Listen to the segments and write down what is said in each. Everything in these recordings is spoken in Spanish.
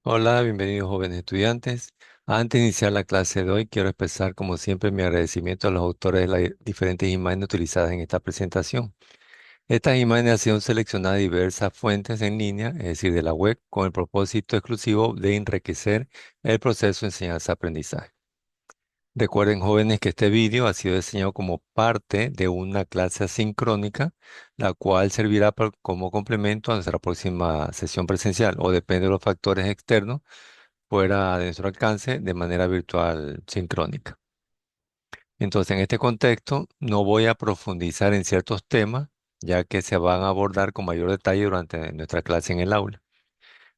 Hola, bienvenidos jóvenes estudiantes. Antes de iniciar la clase de hoy, quiero expresar como siempre mi agradecimiento a los autores de las diferentes imágenes utilizadas en esta presentación. Estas imágenes han sido seleccionadas de diversas fuentes en línea, es decir, de la web, con el propósito exclusivo de enriquecer el proceso de enseñanza-aprendizaje. Recuerden, jóvenes, que este vídeo ha sido diseñado como parte de una clase asincrónica, la cual servirá como complemento a nuestra próxima sesión presencial o depende de los factores externos fuera de nuestro alcance de manera virtual sincrónica. Entonces, en este contexto, no voy a profundizar en ciertos temas, ya que se van a abordar con mayor detalle durante nuestra clase en el aula.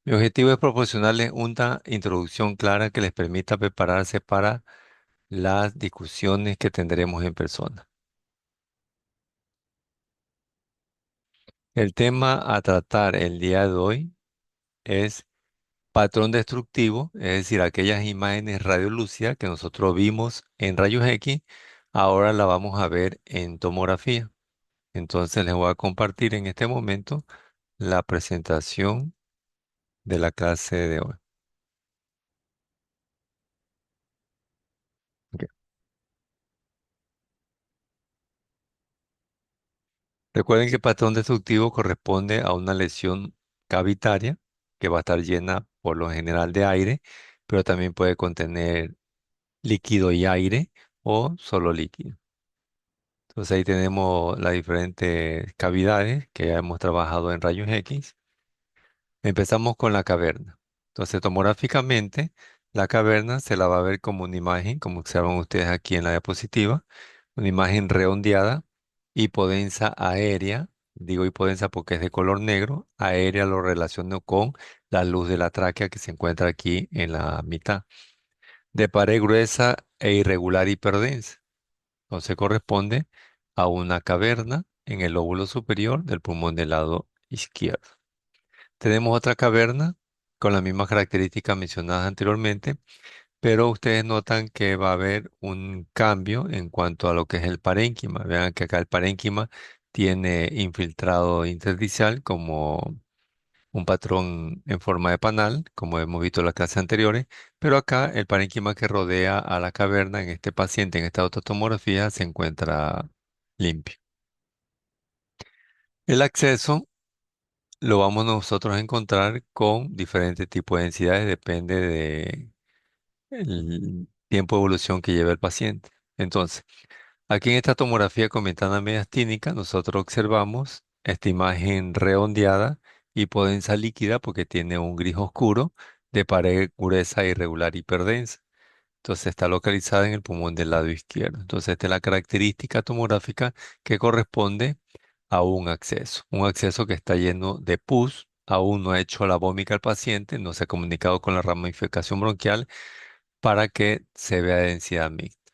Mi objetivo es proporcionarles una introducción clara que les permita prepararse para las discusiones que tendremos en persona. El tema a tratar el día de hoy es patrón destructivo, es decir, aquellas imágenes radiolúcidas que nosotros vimos en rayos X, ahora la vamos a ver en tomografía. Entonces les voy a compartir en este momento la presentación de la clase de hoy. Ok. Recuerden que el patrón destructivo corresponde a una lesión cavitaria que va a estar llena por lo general de aire, pero también puede contener líquido y aire o solo líquido. Entonces ahí tenemos las diferentes cavidades que ya hemos trabajado en rayos X. Empezamos con la caverna. Entonces tomográficamente la caverna se la va a ver como una imagen, como observan ustedes aquí en la diapositiva, una imagen redondeada, hipodensa aérea. Digo hipodensa porque es de color negro. Aérea lo relaciono con la luz de la tráquea que se encuentra aquí en la mitad. De pared gruesa e irregular hiperdensa. Entonces corresponde a una caverna en el lóbulo superior del pulmón del lado izquierdo. Tenemos otra caverna con las mismas características mencionadas anteriormente, pero ustedes notan que va a haber un cambio en cuanto a lo que es el parénquima. Vean que acá el parénquima tiene infiltrado intersticial como un patrón en forma de panal, como hemos visto en las clases anteriores, pero acá el parénquima que rodea a la caverna en este paciente, en esta autotomografía, se encuentra limpio. El acceso lo vamos nosotros a encontrar con diferentes tipos de densidades, depende de el tiempo de evolución que lleva el paciente. Entonces, aquí en esta tomografía con ventana mediastínica, nosotros observamos esta imagen redondeada y podensa líquida porque tiene un gris oscuro de pared gruesa irregular hiperdensa. Entonces está localizada en el pulmón del lado izquierdo. Entonces esta es la característica tomográfica que corresponde a un acceso que está lleno de pus. Aún no ha hecho la vómica al paciente, no se ha comunicado con la ramificación bronquial para que se vea densidad mixta.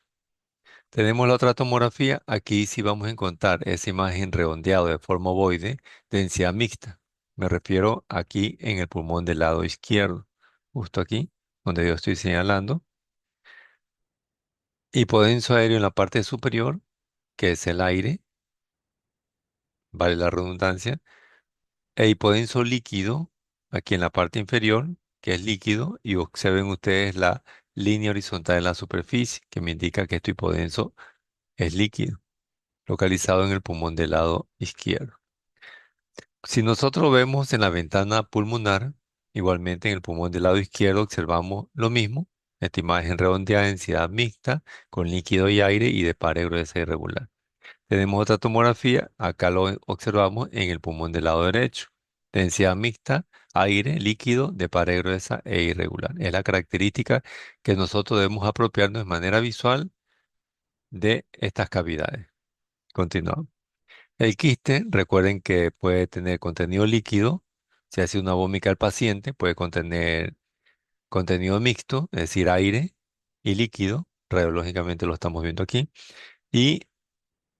Tenemos la otra tomografía. Aquí sí vamos a encontrar esa imagen redondeada de forma ovoide, densidad mixta. Me refiero aquí en el pulmón del lado izquierdo, justo aquí, donde yo estoy señalando. Hipodenso aéreo en la parte superior, que es el aire, vale la redundancia. E hipodenso líquido, aquí en la parte inferior, que es líquido. Y observen ustedes la línea horizontal en la superficie, que me indica que este hipodenso es líquido, localizado en el pulmón del lado izquierdo. Si nosotros vemos en la ventana pulmonar, igualmente en el pulmón del lado izquierdo observamos lo mismo, esta imagen redondeada de densidad mixta con líquido y aire y de pared gruesa irregular. Tenemos otra tomografía, acá lo observamos en el pulmón del lado derecho, densidad mixta, aire, líquido de pared gruesa e irregular. Es la característica que nosotros debemos apropiarnos de manera visual de estas cavidades. Continuamos. El quiste, recuerden que puede tener contenido líquido. Si hace una vómica al paciente, puede contener contenido mixto, es decir, aire y líquido. Radiológicamente lo estamos viendo aquí. Y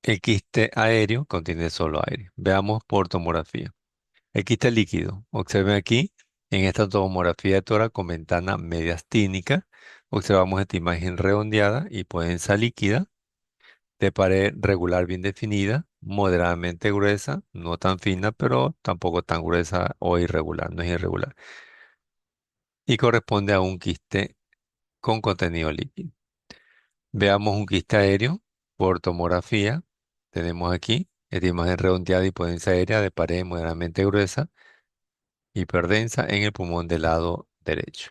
el quiste aéreo contiene solo aire. Veamos por tomografía. El quiste líquido. Observen aquí, en esta tomografía de tórax con ventana mediastínica, observamos esta imagen redondeada y pudensa líquida de pared regular bien definida, moderadamente gruesa, no tan fina, pero tampoco tan gruesa o irregular, no es irregular. y corresponde a un quiste con contenido líquido. Veamos un quiste aéreo por tomografía. Tenemos aquí esta imagen redondeada y potencia aérea de pared moderadamente gruesa, hiperdensa en el pulmón del lado derecho.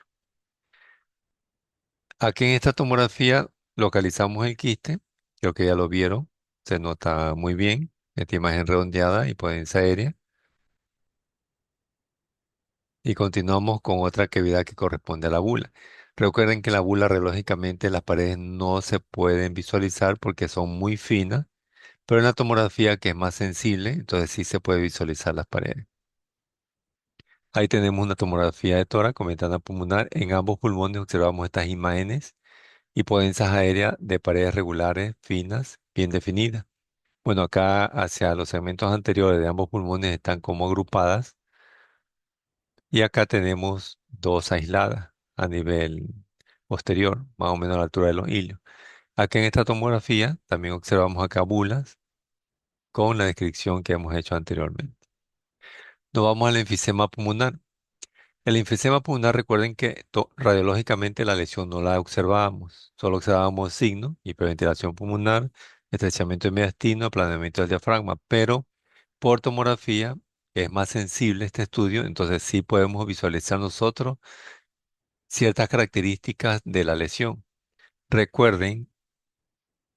Aquí en esta tomografía localizamos el quiste, creo que ya lo vieron, se nota muy bien, esta imagen redondeada y potencia aérea. Y continuamos con otra cavidad que corresponde a la bula. Recuerden que la bula radiológicamente las paredes no se pueden visualizar porque son muy finas, pero en la tomografía que es más sensible, entonces sí se puede visualizar las paredes. Ahí tenemos una tomografía de tórax con ventana pulmonar. En ambos pulmones observamos estas imágenes y potencias aéreas de paredes regulares, finas, bien definidas. Bueno, acá hacia los segmentos anteriores de ambos pulmones están como agrupadas y acá tenemos dos aisladas a nivel posterior, más o menos a la altura de los hilios. Acá en esta tomografía también observamos acá bulas con la descripción que hemos hecho anteriormente. Nos vamos al enfisema pulmonar. El enfisema pulmonar, recuerden que radiológicamente la lesión no la observábamos, solo observábamos signos, hiperventilación pulmonar, estrechamiento del mediastino, aplanamiento del diafragma, pero por tomografía, que es más sensible este estudio, entonces sí podemos visualizar nosotros ciertas características de la lesión. Recuerden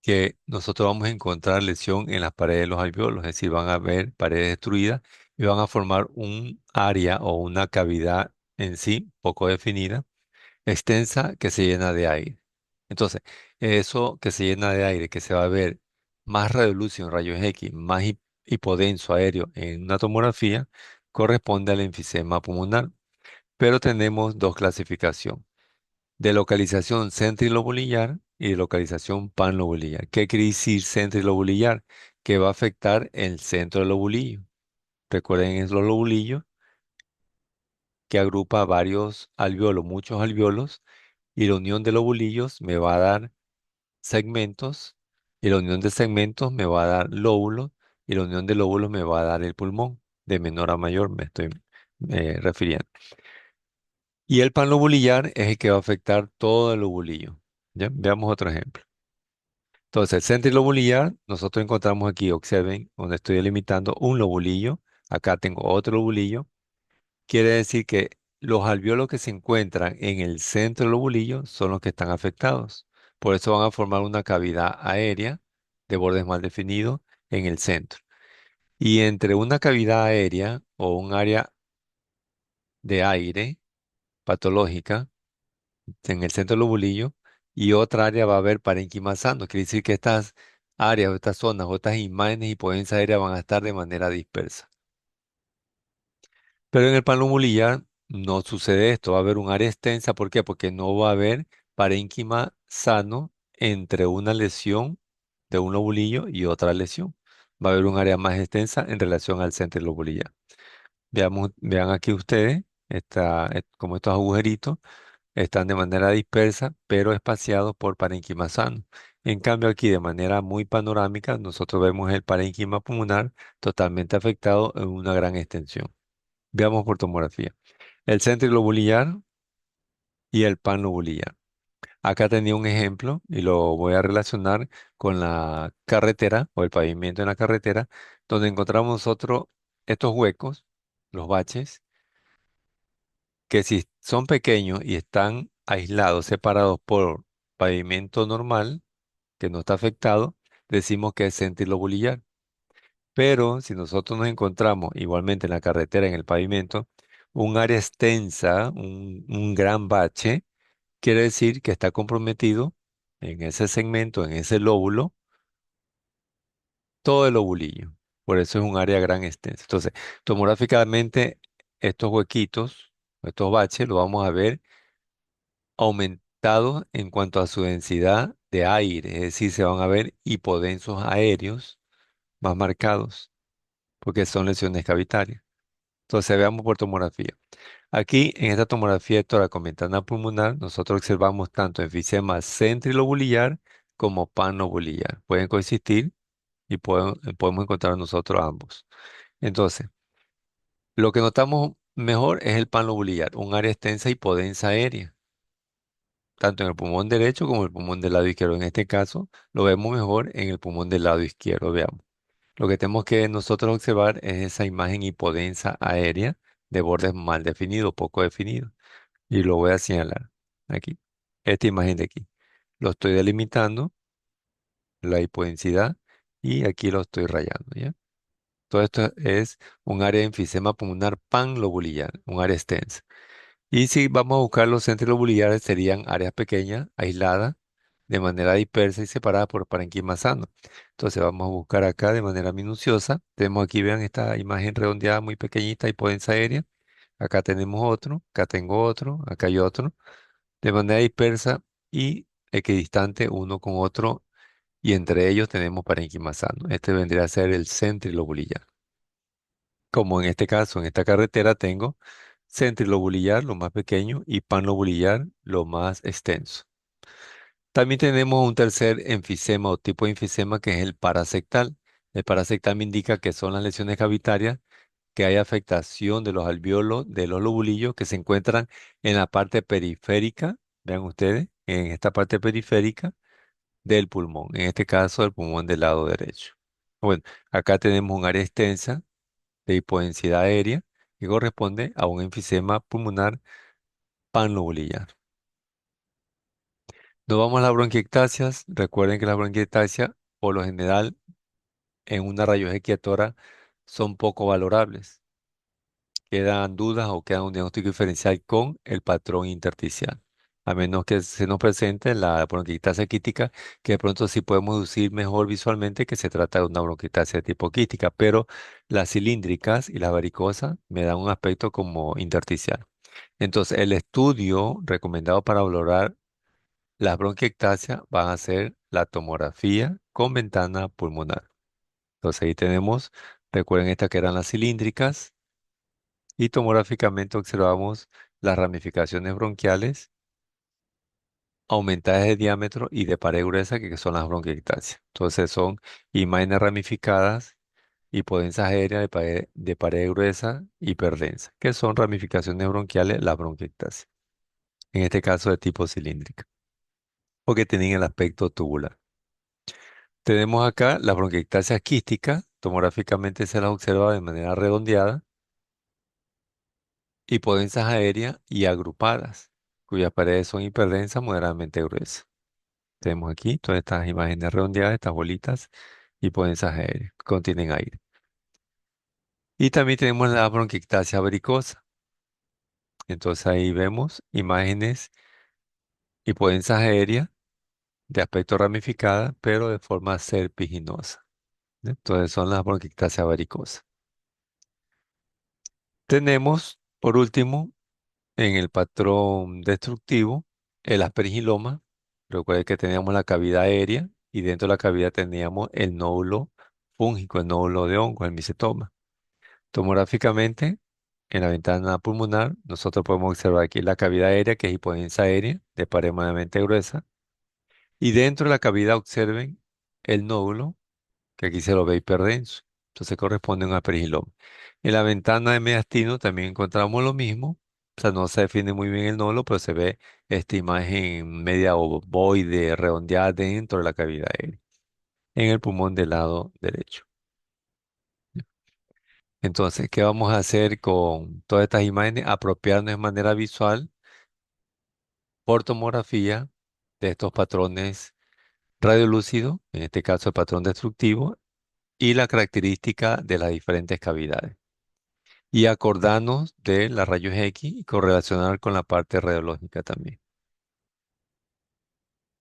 que nosotros vamos a encontrar lesión en las paredes de los alveolos, es decir, van a haber paredes destruidas y van a formar un área o una cavidad en sí poco definida, extensa, que se llena de aire. Entonces, eso que se llena de aire, que se va a ver más radioluz en rayos X, más hipodenso aéreo en una tomografía, corresponde al enfisema pulmonar. Pero tenemos dos clasificaciones de localización centrilobulillar y de localización panlobulillar. ¿Qué quiere decir centrilobulillar? Que va a afectar el centro del lobulillo. Recuerden, es los lobulillos que agrupa varios alveolos, muchos alveolos, y la unión de lobulillos me va a dar segmentos, y la unión de segmentos me va a dar lóbulos, y la unión de lóbulos me va a dar el pulmón, de menor a mayor me estoy refiriendo. Y el panlobulillar es el que va a afectar todo el lobulillo. ¿Ya? Veamos otro ejemplo. Entonces, el centro lobulillar, nosotros encontramos aquí, observen, donde estoy delimitando un lobulillo. Acá tengo otro lobulillo. Quiere decir que los alveolos que se encuentran en el centro del lobulillo son los que están afectados. Por eso van a formar una cavidad aérea de bordes mal definidos en el centro. Y entre una cavidad aérea o un área de aire patológica en el centro del lobulillo y otra área va a haber parénquima sano. Quiere decir que estas áreas o estas zonas o estas imágenes y potencia aérea van a estar de manera dispersa. Pero en el panlobulillar no sucede esto. Va a haber un área extensa. ¿Por qué? Porque no va a haber parénquima sano entre una lesión de un lobulillo y otra lesión. Va a haber un área más extensa en relación al centro del lobulillar. Vean aquí ustedes, como estos agujeritos están de manera dispersa, pero espaciados por parénquima sano. En cambio, aquí de manera muy panorámica, nosotros vemos el parénquima pulmonar totalmente afectado en una gran extensión. Veamos por tomografía. El centrilobulillar y el panlobulillar. Acá tenía un ejemplo y lo voy a relacionar con la carretera o el pavimento en la carretera, donde encontramos nosotros estos huecos, los baches, que si son pequeños y están aislados, separados por pavimento normal, que no está afectado, decimos que es centrilobulillar. Pero si nosotros nos encontramos igualmente en la carretera, en el pavimento, un área extensa, un gran bache, quiere decir que está comprometido en ese segmento, en ese lóbulo, todo el lobulillo. Por eso es un área gran extensa. Entonces, tomográficamente, estos huequitos, estos baches, los vamos a ver aumentado en cuanto a su densidad de aire, es decir, se van a ver hipodensos aéreos más marcados, porque son lesiones cavitarias. Entonces, veamos por tomografía. Aquí, en esta tomografía de tórax con ventana pulmonar, nosotros observamos tanto enfisema centrilobulillar como panlobulillar. Pueden coexistir y podemos encontrar nosotros ambos. Entonces, lo que notamos Mejor es el panlobulillar, un área extensa y podensa aérea, tanto en el pulmón derecho como en el pulmón del lado izquierdo. En este caso, lo vemos mejor en el pulmón del lado izquierdo, veamos. Lo que tenemos que nosotros observar es esa imagen hipodensa aérea de bordes mal definidos, poco definidos. Y lo voy a señalar aquí. Esta imagen de aquí. Lo estoy delimitando, la hipodensidad, y aquí lo estoy rayando, ¿ya? Todo esto es un área de enfisema pulmonar panlobulillar, un área extensa. Y si vamos a buscar los centros lobulillares, serían áreas pequeñas, aisladas, de manera dispersa y separadas por parenquima sano. Entonces vamos a buscar acá de manera minuciosa. Tenemos aquí, vean esta imagen redondeada muy pequeñita, hipodensa aérea. Acá tenemos otro, acá tengo otro, acá hay otro, de manera dispersa y equidistante uno con otro, y entre ellos tenemos parenquima sano. Este vendría a ser el centrilobulillar. Como en este caso, en esta carretera tengo centrilobulillar, lo más pequeño, y panlobulillar, lo más extenso. También tenemos un tercer enfisema o tipo de enfisema que es el parasectal. El parasectal me indica que son las lesiones cavitarias, que hay afectación de los alvéolos, de los lobulillos que se encuentran en la parte periférica, vean ustedes, en esta parte periférica del pulmón, en este caso el pulmón del lado derecho. Bueno, acá tenemos un área extensa de hipodensidad aérea que corresponde a un enfisema pulmonar panlobulillar. Nos vamos a las bronquiectasias. Recuerden que las bronquiectasias, por lo general, en una rayos X tora son poco valorables. Quedan dudas o queda un diagnóstico diferencial con el patrón intersticial. A menos que se nos presente la bronquiectasia quística, que de pronto sí podemos deducir mejor visualmente que se trata de una bronquiectasia de tipo quística, pero las cilíndricas y las varicosas me dan un aspecto como intersticial. Entonces, el estudio recomendado para valorar las bronquiectasias van a ser la tomografía con ventana pulmonar. Entonces, ahí tenemos, recuerden estas que eran las cilíndricas, y tomográficamente observamos las ramificaciones bronquiales aumentadas de diámetro y de pared gruesa, que son las bronquiectasias. Entonces, son imágenes ramificadas, hipodensas aéreas de pared gruesa, hiperdensa, que son ramificaciones bronquiales, las bronquiectasias. En este caso de tipo cilíndrica, porque tienen el aspecto tubular. Tenemos acá la bronquiectasia quística, tomográficamente se las observa de manera redondeada, hipodensas aéreas y agrupadas, cuyas paredes son hiperdensas, moderadamente gruesas. Tenemos aquí todas estas imágenes redondeadas, estas bolitas, hipodensas aéreas, que contienen aire. Y también tenemos la bronquiectasia varicosa. Entonces ahí vemos imágenes hipodensas aéreas de aspecto ramificada, pero de forma serpiginosa. Entonces son las bronquiectasias varicosas. Tenemos, por último, en el patrón destructivo, el aspergiloma. Recuerden que teníamos la cavidad aérea y dentro de la cavidad teníamos el nódulo fúngico, el nódulo de hongo, el micetoma. Tomográficamente, en la ventana pulmonar, nosotros podemos observar aquí la cavidad aérea, que es hipodensa aérea, de pared moderadamente gruesa. Y dentro de la cavidad observen el nódulo, que aquí se lo ve hiperdenso. Entonces corresponde a un aspergiloma. En la ventana de mediastino también encontramos lo mismo. O sea, no se define muy bien el nódulo, pero se ve esta imagen media ovoide, redondeada dentro de la cavidad aérea, en el pulmón del lado derecho. Entonces, ¿qué vamos a hacer con todas estas imágenes? Apropiarnos de manera visual por tomografía de estos patrones radiolúcidos, en este caso el patrón destructivo, y la característica de las diferentes cavidades. Y acordarnos de las rayos X y correlacionar con la parte radiológica también.